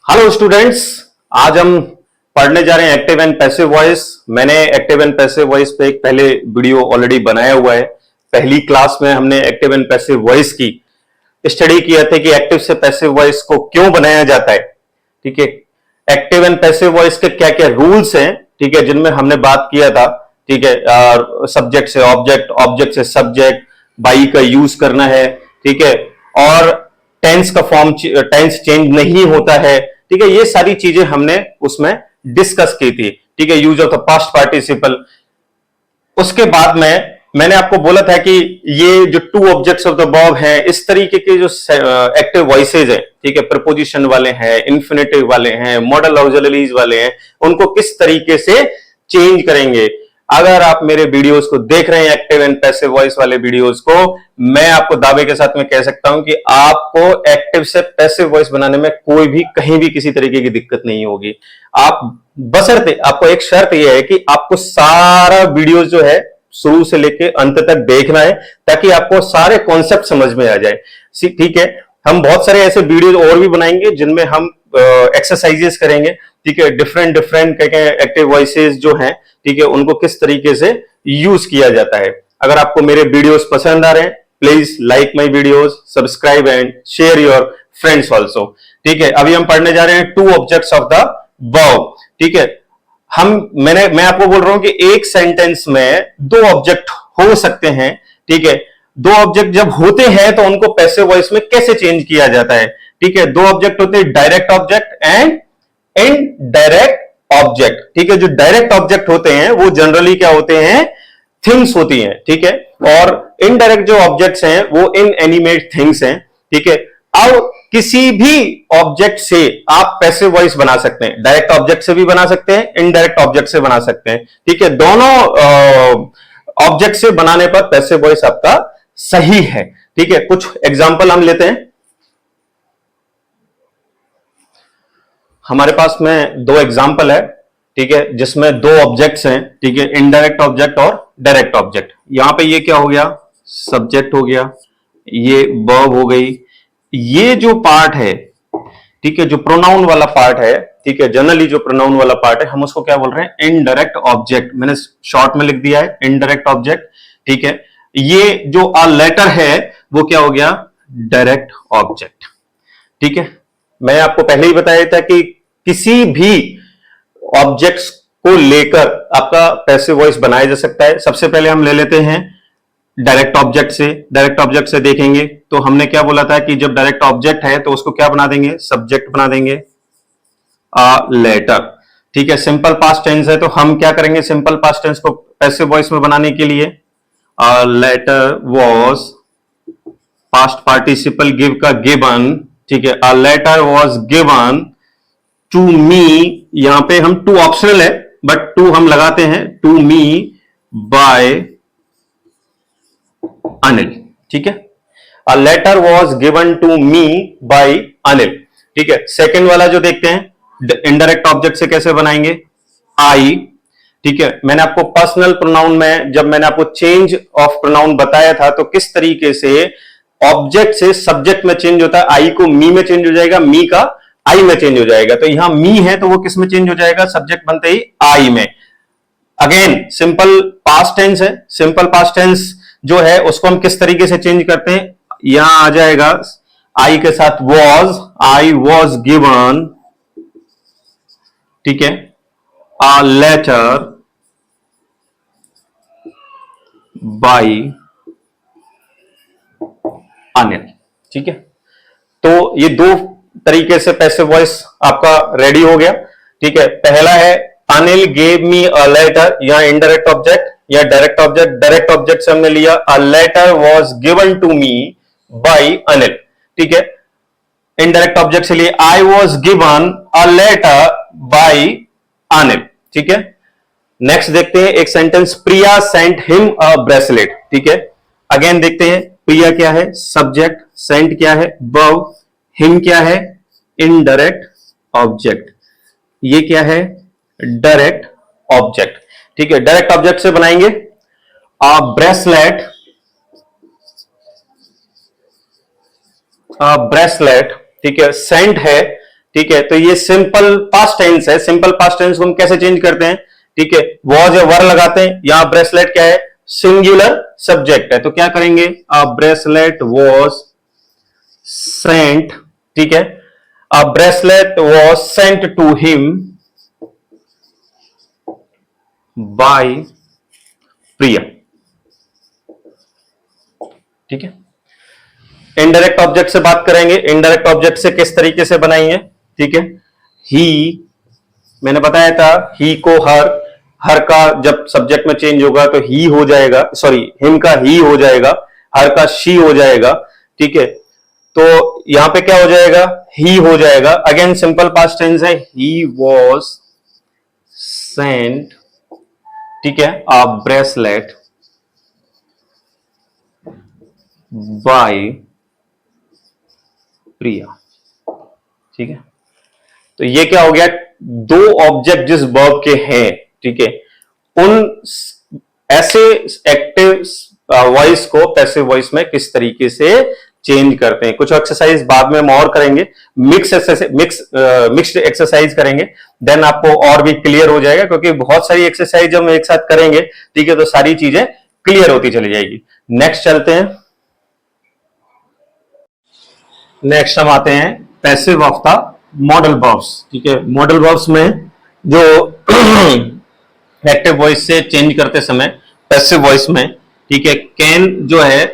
Hello students. आज हम पढ़ने जा रहे हैं एक्टिव एंड पैसिव वॉइस। मैंने एक्टिव एंड पैसिव वॉइस पे एक पहले वीडियो ऑलरेडी बनाया हुआ है। पहली क्लास में हमने एक्टिव एंड पैसिव वॉइस की स्टडी किया था कि एक्टिव से पैसिव वॉइस को क्यों बनाया जाता है। ठीक है, एक्टिव एंड पैसिव वॉइस के क्या क्या रूल्स हैं, ठीक है, जिनमें हमने बात किया था। ठीक है, सब्जेक्ट से ऑब्जेक्ट, ऑब्जेक्ट से सब्जेक्ट, बाई का यूज करना है। ठीक है, और टेंस का फॉर्म, टेंस चेंज नहीं होता है। ठीक है, ये सारी चीजें हमने उसमें डिस्कस की थी। ठीक है, use of the past participle. उसके बाद में मैंने आपको बोला था कि ये जो two objects of the verb हैं, इस तरीके के जो एक्टिव वॉइसेज हैं, ठीक है, प्रपोजिशन वाले हैं, इन्फिनेटिव वाले हैं, मॉडल ऑक्सिलरीज वाले हैं, उनको किस तरीके से चेंज करेंगे। अगर आप मेरे वीडियोस को देख रहे हैं, एक्टिव एंड पैसिव वॉइस वाले वीडियोस को, मैं आपको दावे के साथ में कह सकता हूं कि आपको एक्टिव से पैसिव वॉइस बनाने में कोई भी कहीं भी किसी तरीके की दिक्कत नहीं होगी। आप बशर्ते, आपको एक शर्त यह है कि आपको सारा वीडियो जो है शुरू से लेके अंत तक देखना है, ताकि आपको सारे कॉन्सेप्ट समझ में आ जाए। ठीक है, हम बहुत सारे ऐसे वीडियो और भी बनाएंगे जिनमें हम एक्सरसाइजेस करेंगे। ठीक है, डिफरेंट डिफरेंट एक्टिव वॉइसेस जो हैं, ठीक है, उनको किस तरीके से यूज किया जाता है। अगर आपको मेरे वीडियोस पसंद आ रहे हैं, please like my videos, subscribe and share your friends also. ठीक है, अभी हम पढ़ने जा रहे हैं two objects of the verb. ठीक है, मैं आपको बोल रहा हूं कि एक सेंटेंस में दो ऑब्जेक्ट हो सकते हैं। ठीक है, दो ऑब्जेक्ट जब होते हैं तो उनको पैसिव वॉइस में कैसे चेंज किया जाता है। ठीक है, दो ऑब्जेक्ट होते हैं, direct object and indirect object. ठीक है, जो डायरेक्ट ऑब्जेक्ट होते हैं वो जनरली क्या होते हैं, थिंग्स होती हैं। ठीक है, और इनडायरेक्ट जो ऑब्जेक्ट्स हैं वो इनएनिमेट थिंग्स हैं। ठीक है, अब किसी भी ऑब्जेक्ट से आप पैसिव वॉइस बना सकते हैं। डायरेक्ट ऑब्जेक्ट से भी बना सकते हैं, इनडायरेक्ट ऑब्जेक्ट से बना सकते हैं। ठीक है, दोनों ऑब्जेक्ट से बनाने पर पैसिव वॉइस आपका सही है। ठीक है, कुछ एग्जांपल हम लेते हैं। हमारे पास में दो एग्जाम्पल है, ठीक है, जिसमें दो ऑब्जेक्ट्स हैं। ठीक है, इनडायरेक्ट ऑब्जेक्ट और डायरेक्ट ऑब्जेक्ट। यहां पे ये क्या हो गया, सब्जेक्ट हो गया, ये वर्ब हो गई। ये जो पार्ट है, ठीक है, जो प्रोनाउन वाला पार्ट है, ठीक है, जनरली जो प्रोनाउन वाला पार्ट है, हम उसको क्या बोल रहे हैं, इनडायरेक्ट ऑब्जेक्ट। मैंने शॉर्ट में लिख दिया है इनडायरेक्ट ऑब्जेक्ट। ठीक है, ये जो अ लेटर है वो क्या हो गया, डायरेक्ट ऑब्जेक्ट। ठीक है, मैं आपको पहले ही बताया था कि किसी भी ऑब्जेक्ट्स को लेकर आपका पैसिव वॉइस बनाया जा सकता है। सबसे पहले हम ले लेते हैं डायरेक्ट ऑब्जेक्ट से। डायरेक्ट ऑब्जेक्ट से देखेंगे तो हमने क्या बोला था कि जब डायरेक्ट ऑब्जेक्ट है तो उसको क्या बना देंगे, सब्जेक्ट बना देंगे, अ लेटर। ठीक है, सिंपल पास्ट टेंस है तो हम क्या करेंगे, सिंपल पास्ट टेंस को पैसिव वॉइस में बनाने के लिए a letter was, past participle give का गिवन। ठीक है, a letter was given to me. यहां पे हम टू ऑप्शनल है बट टू हम लगाते हैं, टू मी बाय अनिल। ठीक है, a letter was given to me by Anil. ठीक है, सेकेंड वाला जो देखते हैं, इनडायरेक्ट ऑब्जेक्ट से कैसे बनाएंगे, आई। ठीक है, मैंने आपको पर्सनल प्रोनाउन में, जब मैंने आपको चेंज ऑफ प्रोनाउन बताया था तो किस तरीके से ऑब्जेक्ट से सब्जेक्ट में चेंज होता है। आई को मी में चेंज हो जाएगा, मी का आई में चेंज हो जाएगा। तो यहां मी है तो वो किस में चेंज हो जाएगा, सब्जेक्ट बनते ही आई में। अगेन सिंपल पास्ट टेंस है, सिंपल पास्ट टेंस जो है उसको हम किस तरीके से चेंज करते हैं, यहां आ जाएगा आई के साथ वॉज, आई वॉज गिवन, ठीक है, अ लेटर बाय अनिल। ठीक है, तो ये दो तरीके से पैसिव वॉइस आपका रेडी हो गया। ठीक है, पहला है Anil gave me a letter, या इनडायरेक्ट ऑब्जेक्ट या डायरेक्ट ऑब्जेक्ट। डायरेक्ट ऑब्जेक्ट से हमने लिया a letter was given to me by Anil. ठीक है, इनडायरेक्ट ऑब्जेक्ट से लिए I was given a letter by Anil. ठीक है, नेक्स्ट देखते हैं एक sentence, Priya sent him a bracelet. ठीक है, अगेन देखते हैं, प्रिया क्या है, सब्जेक्ट, सेंट क्या है, वर्ब, हिम क्या है, इनडायरेक्ट ऑब्जेक्ट, ये क्या है, डायरेक्ट ऑब्जेक्ट। ठीक है, डायरेक्ट ऑब्जेक्ट से बनाएंगे अ ब्रेसलेट, ब्रेसलेट। ठीक है, सेंट है ठीक है, तो ये सिंपल पास्ट टेंस है। सिंपल पास्ट टेंस को हम कैसे चेंज करते हैं? ठीक है, वॉज या वर लगाते हैं। यहां ब्रेसलेट क्या है? सिंगुलर सब्जेक्ट है, तो क्या करेंगे? अ ब्रेसलेट वॉज सेंट, ठीक है, a bracelet was sent to him by Priya. ठीक है, इनडायरेक्ट ऑब्जेक्ट से बात करेंगे। इनडायरेक्ट ऑब्जेक्ट से किस तरीके से बनाएंगे? ठीक है, ही, मैंने बताया था ही को हर, हर का जब सब्जेक्ट में चेंज होगा तो ही हो जाएगा, सॉरी हिम का ही हो जाएगा, हर का शी हो जाएगा। ठीक है, तो यहां पे क्या हो जाएगा? ही हो जाएगा। अगेन सिंपल पास्ट टेंस है, ही वॉज सेंट, ठीक है, अ ब्रेसलेट बाय प्रिया। ठीक है, तो ये क्या हो गया? दो ऑब्जेक्ट जिस वर्ब के हैं, ठीक है, उन ऐसे एक्टिव वॉइस को पैसिव वॉइस में किस तरीके से चेंज करते हैं। कुछ एक्सरसाइज बाद में हम और करेंगे, मिक्स्ड एक्सरसाइज करेंगे, देन आपको और भी क्लियर हो जाएगा, क्योंकि बहुत सारी एक्सरसाइज हम एक साथ करेंगे, ठीक है, तो सारी चीजें क्लियर होती चली जाएगी। नेक्स्ट चलते हैं। नेक्स्ट हम आते हैं passive of the modal verbs. ठीक है, मॉडल वर्ब्स में जो एक्टिव वॉइस से चेंज करते समय पैसिव वॉइस में, ठीक है, कैन जो है,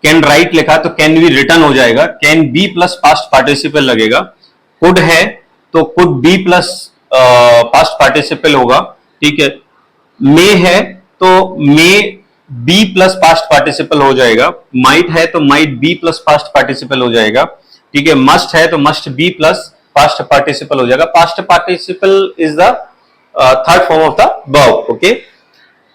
कैन राइट लिखा तो कैन बी रिटर्न हो जाएगा, can be plus past participle लगेगा। कुड है तो could be plus past participle होगा। ठीक है, मे है तो may be plus past participle हो जाएगा। माइट है तो might be plus past participle हो जाएगा। ठीक है, मस्ट है तो must be plus past participle हो जाएगा। Past participle is the third form of the verb. Okay,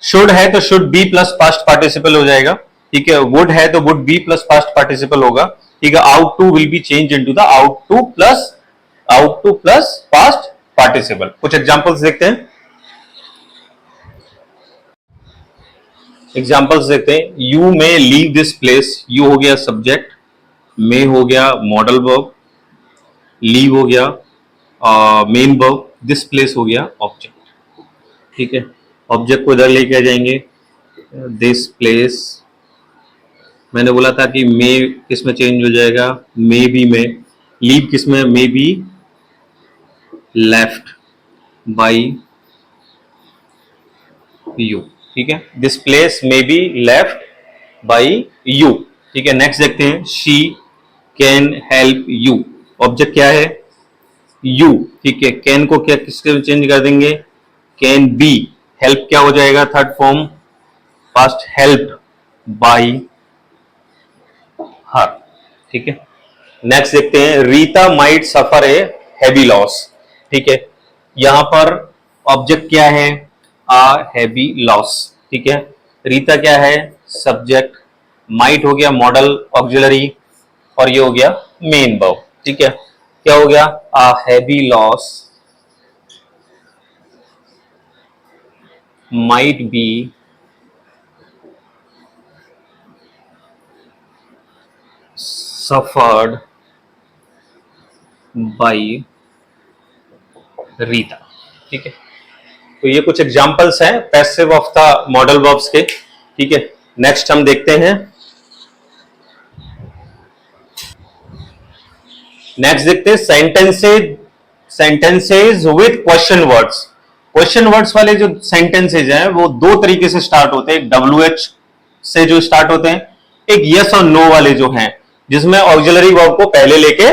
should है तो should be plus past participle हो जाएगा। ठीक है, वुड है तो would be plus past participle होगा। ठीक है, ought to will be change into the ought to plus past participle. कुछ एग्जांपल्स देखते हैं। एग्जांपल्स देखते हैं। You may leave this place, you हो गया सब्जेक्ट, मे हो गया मॉडल वर्ब, लीव हो गया मेन वर्ब, दिस प्लेस हो गया ऑब्जेक्ट। ठीक है, ऑब्जेक्ट को इधर लेके आ जाएंगे, दिस प्लेस। मैंने बोला था कि मे किस में चेंज हो जाएगा? मे बी में। लीव किस में? May be left by you. ठीक है, this place may be left by you. ठीक है, नेक्स्ट देखते हैं। She can help you, object क्या है? यू। ठीक है, कैन को क्या किसके चेंज कर देंगे? Can be. हेल्प क्या हो जाएगा? Third form past, help by her. ठीक है, नेक्स्ट देखते हैं। Rita might suffer a heavy loss. ठीक है, यहां पर ऑब्जेक्ट क्या है? आ हैवी लॉस। ठीक है, रीता क्या है? सब्जेक्ट, माइट हो गया मॉडल ऑक्सिलरी, और ये हो गया मेन वर्ब। ठीक है, क्या हो गया? A heavy loss might be suffered by Rita. ठीक है, तो ये कुछ एग्जांपल्स हैं passive of the modal verbs के। ठीक है, नेक्स्ट हम देखते हैं। नेक्स्ट देखते हैं sentences, sentences with question words. Question words वाले जो सेंटेंसेज हैं वो दो तरीके से स्टार्ट होते हैं। एक WH से जो स्टार्ट होते हैं, एक यस और नो वाले जो हैं, जिसमें ऑक्सिलरी वर्ब को पहले लेके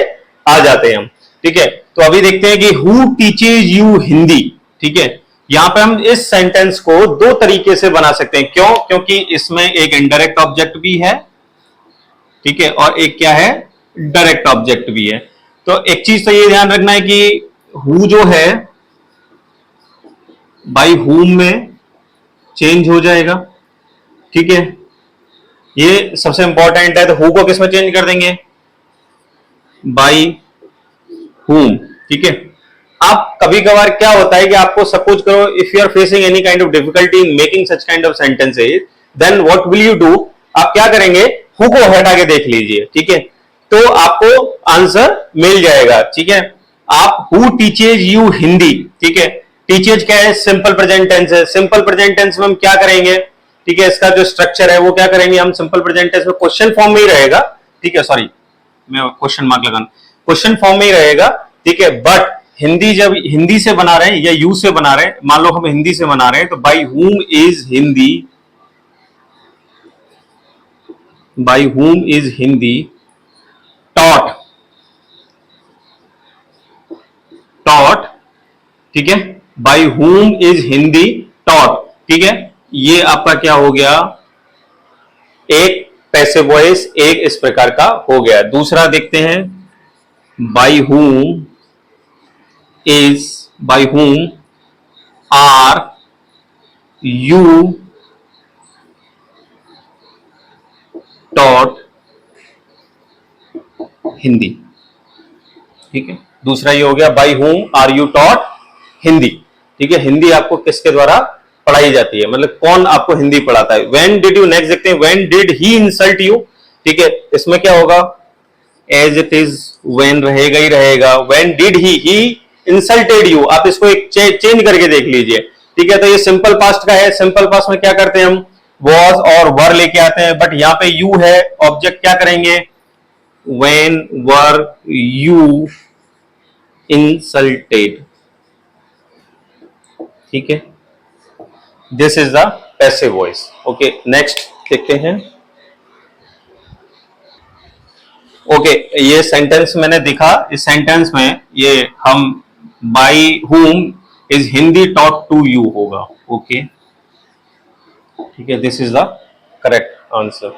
आ जाते हैं हम। ठीक है, तो अभी देखते हैं कि हु टीचेज यू हिंदी। ठीक है, यहां पे हम इस सेंटेंस को दो तरीके से बना सकते हैं। क्यों? क्योंकि इसमें एक इनडायरेक्ट ऑब्जेक्ट भी है, ठीक है, और एक क्या है? डायरेक्ट ऑब्जेक्ट भी है। तो एक चीज तो ये ध्यान रखना है कि हु जो है बाई हुम में चेंज हो जाएगा। ठीक है, ये सबसे इंपॉर्टेंट है। तो हु को किस में चेंज कर देंगे? बाई हुम। ठीक है, आप कभी कभार क्या होता है कि आपको सपोज करो, if you are facing any kind of difficulty in making such kind of sentences, then what will you do? आप क्या करेंगे? हु को हटा के देख लीजिए। ठीक है, तो आपको आंसर मिल जाएगा। ठीक है, आप हु टीचेज यू हिंदी, ठीक है, टीचेज क्या है, सिंपल प्रेजेंट टेंस है। सिंपल प्रेजेंट टेंस में हम क्या करेंगे, ठीक है, इसका जो स्ट्रक्चर है वो क्या करेंगे, हम सिंपल प्रेजेंट टेंस में क्वेश्चन फॉर्म में ही रहेगा, ठीक है, सॉरी मैं क्वेश्चन मार्क लगाना, क्वेश्चन फॉर्म में ही रहेगा, ठीक है, बट हिंदी जब हिंदी से बना रहे हैं या यू से बना रहे हैं, मान लो हम हिंदी से बना रहे हैं, तो by whom is Hindi, by whom is Hindi taught, taught, ठीक है, by whom is Hindi taught, ठीक है, ये आपका क्या हो गया, एक पैसिव वॉइस एक इस प्रकार का हो गया। दूसरा देखते हैं, by whom is, by whom are you taught Hindi, ठीक है, दूसरा ये हो गया, by whom are you taught Hindi, ठीक है, हिंदी आपको किसके द्वारा पढ़ाई जाती है, मतलब कौन आपको हिंदी पढ़ाता है। व्हेन डिड यू, नेक्स्ट देखते हैं, when did he insult you, ठीक है, इसमें क्या होगा, एज इट इज, व्हेन रहेगा ही रहेगा, when did he insulted you, आप इसको एक चेंज करके देख लीजिए, ठीक है, तो ये सिंपल पास्ट का है। सिंपल पास्ट में क्या करते हैं हम, वॉज और वर लेके आते हैं, बट यहां पे यू है, ऑब्जेक्ट क्या करेंगे, व्हेन वर यू इंसल्टेड, ठीक है, this is the passive voice. Okay, next देखते हैं। ओके, ये सेंटेंस मैंने दिखा, इस सेंटेंस में ये हम by whom is Hindi taught to you होगा। ओके, ठीक है, this is the correct answer.